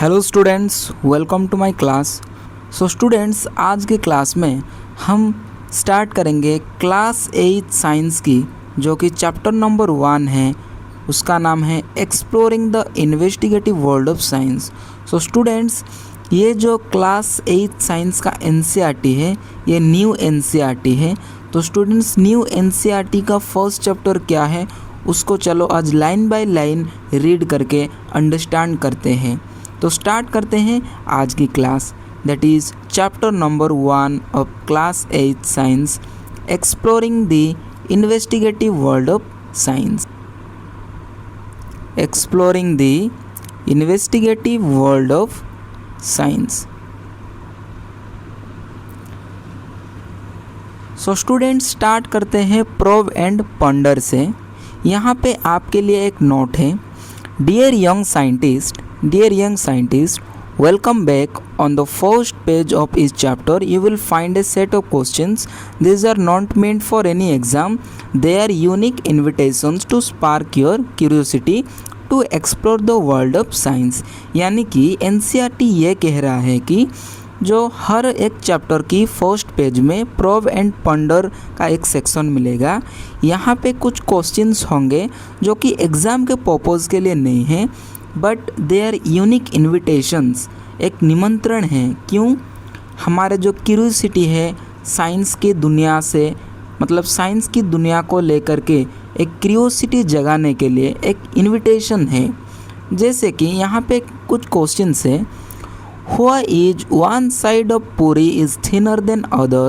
Hello students, welcome to my class. So students, आज के class में हम स्टार्ट करेंगे क्लास 8 साइंस की, जो कि चैप्टर नंबर 1 है। उसका नाम है exploring the investigative world of science. So students, ये जो क्लास 8 साइंस का एनसीईआरटी है, ये न्यू एनसीईआरटी है। तो स्टूडेंट्स, न्यू एनसीईआरटी का फर्स्ट चैप्टर क्या है उसको चलो आज लाइन बाय लाइन रीड करके अंडरस्टैंड करते हैं। तो स्टार्ट करते हैं आज की class, that is chapter number 1 of class 8 science, exploring the investigative world of science. Exploring the investigative world of science. So student, start करते हैं प्रोब एंड पॉन्डर से। यहाँ पे आपके लिए एक नोट है। Dear young scientist, welcome back. On the first page of each chapter, you will find a set of questions. These are not meant for any exam. They are unique invitations to spark your curiosity to explore the world of science. यानी कि NCERT ये कह रहा है कि जो हर एक chapter की फर्स्ट पेज में प्रोब एंड पॉन्डर का एक सेक्शन मिलेगा। यहाँ पे कुछ क्वेश्चंस होंगे जो कि एग्ज़ाम के पर्पज़ के लिए नहीं हैं, but they are unique invitations, एक निमंत्रण है। क्यों? हमारे जो क्यूरियोसिटी है साइंस की दुनिया से, मतलब साइंस की दुनिया को लेकर के एक क्यूरियोसिटी जगाने के लिए एक इन्विटेशन है। जैसे कि यहाँ पे कुछ क्वेश्चंस है। Why is one side of Puri is thinner than other?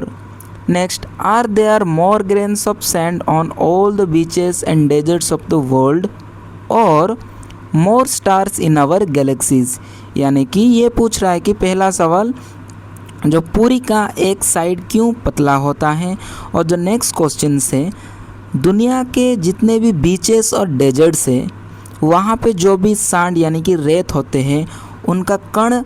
Next, are there more grains of sand on all the beaches and deserts of the world, or more stars in our galaxies? यानी कि ये पूछ रहा है कि पहला सवाल, जो पूरी का एक साइड क्यों पतला होता है, और जो नेक्स्ट क्वेश्चन है, दुनिया के जितने भी बीचेस और डेजर्ट्स है वहाँ पे जो भी सांड यानी कि रेत होते हैं उनका कण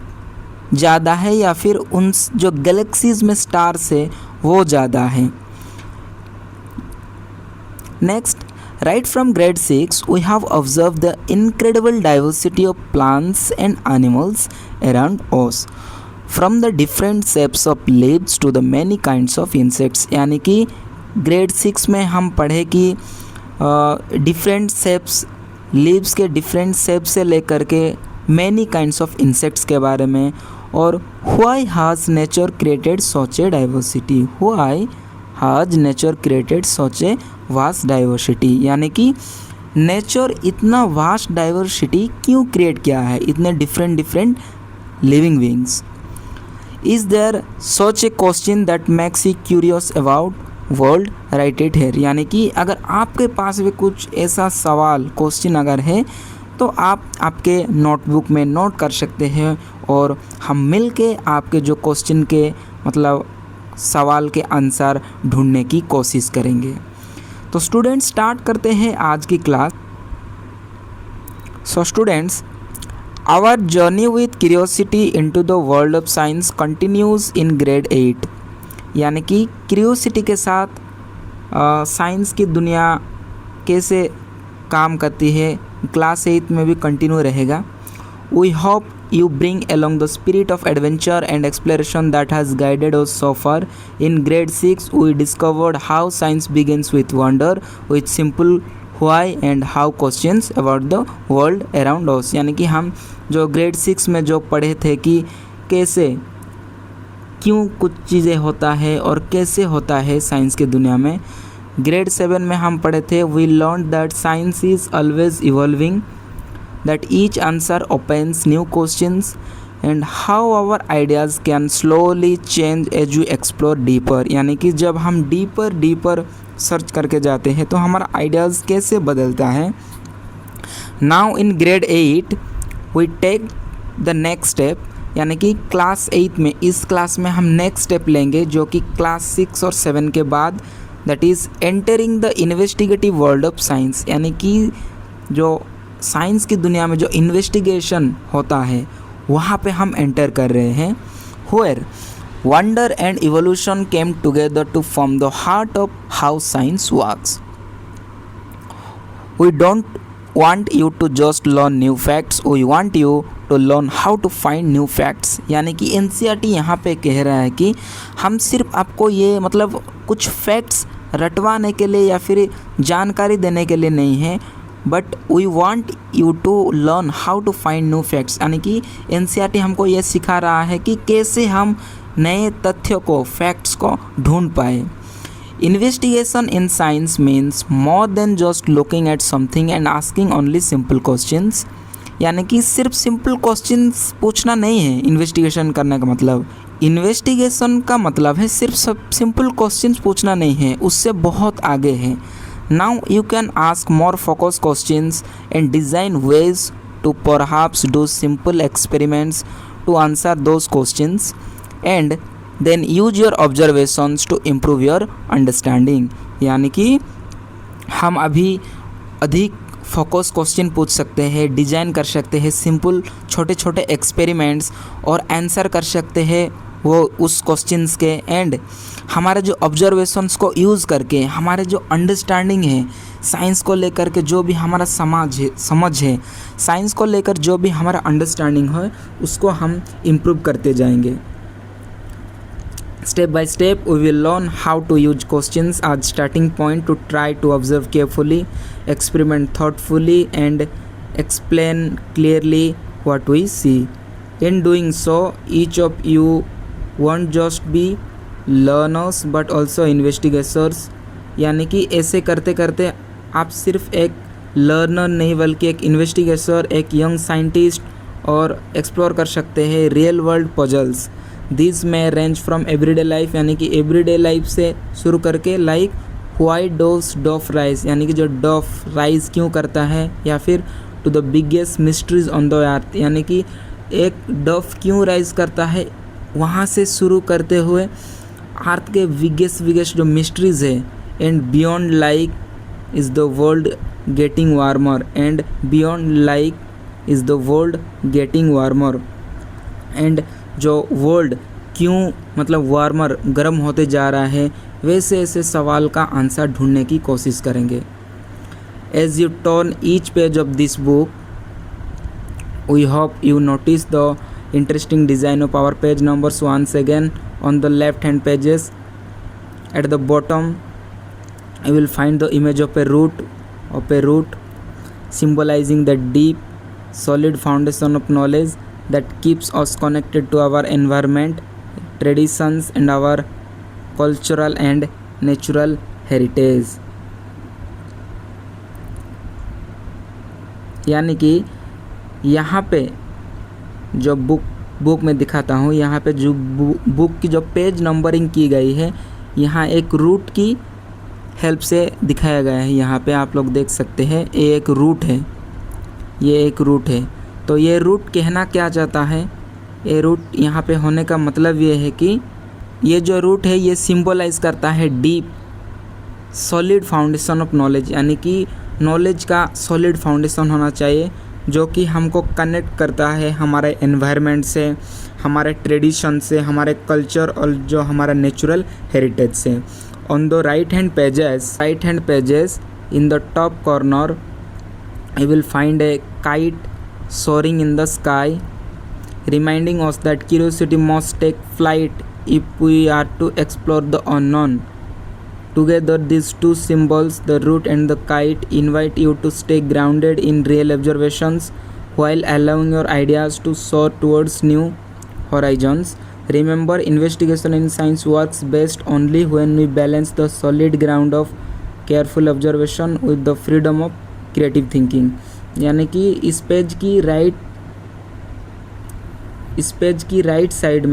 ज़्यादा है या फिर उन जो गैलेक्सीज में स्टार्स है वो ज़्यादा है। Next, right from grade 6 we have observe the incredible diversity of plants and animals around us, from the different shapes of leaves to the many kinds of insects. यानी कि ग्रेड 6 में हम पढ़े कि डिफरेंट शेप्स, लीव्स के different shape से लेकर के मैनी काइंड्स ऑफ इंसेक्ट्स के बारे में, और why has nature created such A diversity, why has nature created such a vast diversity. यानी कि नेचर इतना वास्ट डाइवर्सिटी क्यों क्रिएट किया है, इतने different living beings. Is there such a question that makes you curious about world, write it here. यानी कि अगर आपके पास भी कुछ ऐसा सवाल, क्वेश्चन अगर है तो आप आपके नोटबुक में नोट कर सकते हैं, और हम मिल के आपके जो क्वेश्चन के मतलब सवाल के आंसर ढूंढने की कोशिश करेंगे। तो स्टूडेंट्स, स्टार्ट करते हैं आज की class. So students, our journey with curiosity into the world of science continues in grade 8। यानी कि क्यूरियोसिटी के साथ साइंस की दुनिया कैसे काम करती है क्लास 8 में भी कंटिन्यू रहेगा। We hope you bring along the spirit of adventure and exploration that has guided us so far. In grade 6 we discovered how science begins with wonder, with simple why and how questions about the world around us। यानी कि हम जो grade 6 में जो पढ़े थे कि कैसे क्यों कुछ चीज़ें होता है और कैसे होता है साइंस की दुनिया में। ग्रेड 7 में हम पढ़े थे we learned that science is always evolving, that each answer opens new questions, and how our ideas can slowly change as we explore deeper। यानी कि जब हम डीपर सर्च करके जाते हैं तो हमारा आइडियाज़ कैसे बदलता है। Now in grade 8 we take the next step. यानी कि क्लास 8 में, इस क्लास में हम नेक्स्ट स्टेप लेंगे जो कि क्लास 6 और 7 के बाद, that is entering the investigative world of science. यानी कि जो साइंस की दुनिया में जो इन्वेस्टिगेशन होता है वहाँ पे हम एंटर कर रहे हैं। Where wonder and evolution came together to form the heart of how science works. We don't want you to just learn new facts, we want you to learn how to find new facts। यानी कि NCERT यहाँ पे कह रहा है कि हम सिर्फ आपको ये मतलब कुछ फैक्ट्स रटवाने के लिए या फिर जानकारी देने के लिए नहीं है, but we want you to learn how to find new facts. यानी कि एनसीईआरटी हमको ये सिखा रहा है कि कैसे हम नए तथ्यों को, फैक्ट्स को ढूंढ पाए। Investigation in science means more than just looking at something and asking only simple questions. यानी कि सिर्फ सिंपल क्वेश्चंस पूछना नहीं है इन्वेस्टिगेशन करने का मतलब। इन्वेस्टिगेशन का मतलब है सिर्फ सब सिंपल क्वेश्चंस पूछना नहीं है, उससे बहुत आगे है। Now you can ask more focus questions and design ways to perhaps do simple experiments to answer those questions and then use your observations to improve your understanding. यानी कि हम अभी अधिक फोकस क्वेश्चन पूछ सकते हैं, डिज़ाइन कर सकते हैं सिंपल छोटे छोटे एक्सपेरिमेंट्स और आंसर कर सकते हैं वो उस क्वेश्चंस के। एंड हमारे जो ऑब्जर्वेशंस को यूज़ करके हमारे जो अंडरस्टैंडिंग है साइंस को लेकर के, जो भी हमारा समझ है साइंस को लेकर, जो भी हमारा अंडरस्टैंडिंग है उसको हम इम्प्रूव करते जाएंगे। Step by step, we will learn how to use questions as starting point to try to observe carefully, experiment thoughtfully, and explain clearly what we see. In doing so, each of you won't just be learners but also investigators। यानी कि ऐसे करते करते आप सिर्फ एक learner नहीं बल्कि एक इन्वेस्टिगेटर, एक यंग साइंटिस्ट और एक्सप्लोर कर सकते हैं रियल वर्ल्ड पजल्स। दिस में रेंज फ्रॉम एवरीडे लाइफ, यानी कि एवरीडे लाइफ से शुरू करके लाइक व्हाई डोव्स डॉफ राइज, यानी कि जो डॉफ राइज क्यों करता है, या फिर to the biggest mysteries on the earth, यानी कि एक डॉफ क्यों राइज करता है, वहाँ से शुरू करते हुए अर्थ के बिगेस्ट जो मिस्ट्रीज है। And beyond like is the world getting warmer, and beyond like is the world getting warmer. And जो वर्ल्ड क्यों मतलब वार्मर गर्म होते जा रहा है, वैसे ऐसे सवाल का आंसर ढूंढने की कोशिश करेंगे। As you turn each page of this book, we hope you notice the interesting design of our page numbers once again on the left hand pages। At the bottom you will find the image of a root symbolizing the deep solid foundation of knowledge that keeps us connected to our environment, traditions and our cultural and natural heritage। यानी कि यहाँ पे जो book में दिखाता हूँ, यहाँ पे जो बुक की जो पेज नंबरिंग की गई है, यहाँ एक रूट की हेल्प से दिखाया गया है। यहाँ पे आप लोग देख सकते हैं ये एक रूट है, ये एक रूट है। तो ये रूट कहना क्या चाहता है, ये रूट यहाँ पे होने का मतलब ये है कि ये जो रूट है ये सिंबलाइज करता है deep solid foundation of knowledge, यानी कि नॉलेज का सॉलिड फाउंडेशन होना चाहिए जो कि हमको कनेक्ट करता है हमारे एनवायरनमेंट से, हमारे ट्रेडिशन से, हमारे कल्चर और जो हमारा नेचुरल हेरिटेज से। On the right hand pages in the top corner you will find A kite soaring in the sky, reminding us that curiosity must take flight if we are to explore the unknown। Together, these two symbols, the root and the kite, invite you to stay grounded in real observations while allowing your ideas to soar towards new horizons। Remember, investigation in science works best only when we balance the solid ground of careful observation with the freedom of creative thinking। यानी कि इस page की right side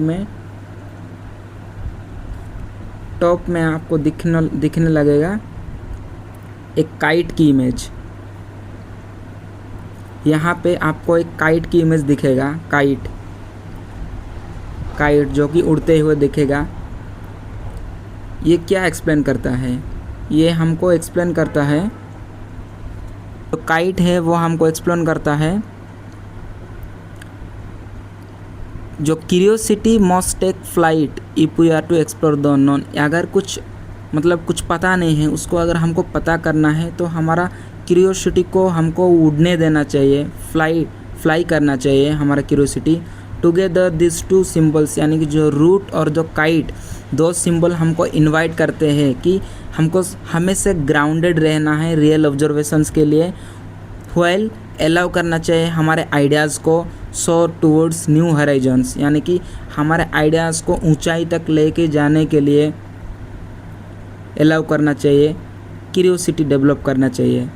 में top में आपको दिखने लगेगा एक काइट की इमेज। यहाँ पे आपको एक काइट की इमेज दिखेगा, काइट जो कि उड़ते हुए दिखेगा। ये क्या एक्सप्लेन करता है, ये हमको एक्सप्लेन करता है, जो काइट है वो हमको एक्सप्लेन करता है जो curiosity must take flight if we are to explore the unknown. अगर कुछ मतलब कुछ पता नहीं है उसको अगर हमको पता करना है तो हमारा क्यूरियोसिटी को हमको उड़ने देना चाहिए, फ्लाई करना चाहिए हमारा curiosity. Together this to symbols यानी कि जो रूट और जो काइट, दो सिंबल हमको इनवाइट करते हैं कि हमको हमेशा ग्राउंडेड रहना है रियल ऑब्जर्वेशंस के लिए। व्हाइल अलाउ करना चाहिए हमारे आइडियाज़ को सो टूवर्ड्स न्यू हराइजन्स यानी कि हमारे आइडियाज़ को ऊंचाई तक लेके जाने के लिए अलाउ करना चाहिए, क्यूरियोसिटी डेवलप करना चाहिए।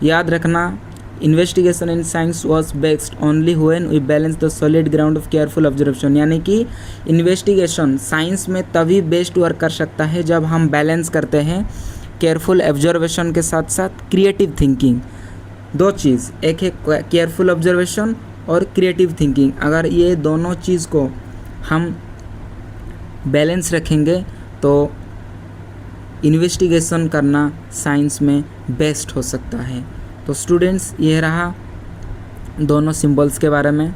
याद रखना, investigation in science was based only when we balance the solid ground of careful observation यानी कि इन्वेस्टिगेशन साइंस में तभी बेस्ट वर्क कर सकता है जब हम बैलेंस करते हैं केयरफुल ऑब्जर्वेशन के साथ साथ क्रिएटिव थिंकिंग। दो चीज़, एक है केयरफुल ऑब्जर्वेशन और क्रिएटिव थिंकिंग। अगर ये दोनों चीज़ को हम बैलेंस रखेंगे तो इन्वेस्टिगेशन करना साइंस में बेस्ट हो सकता है। तो स्टूडेंट्स, ये रहा दोनों सिंबल्स के बारे में।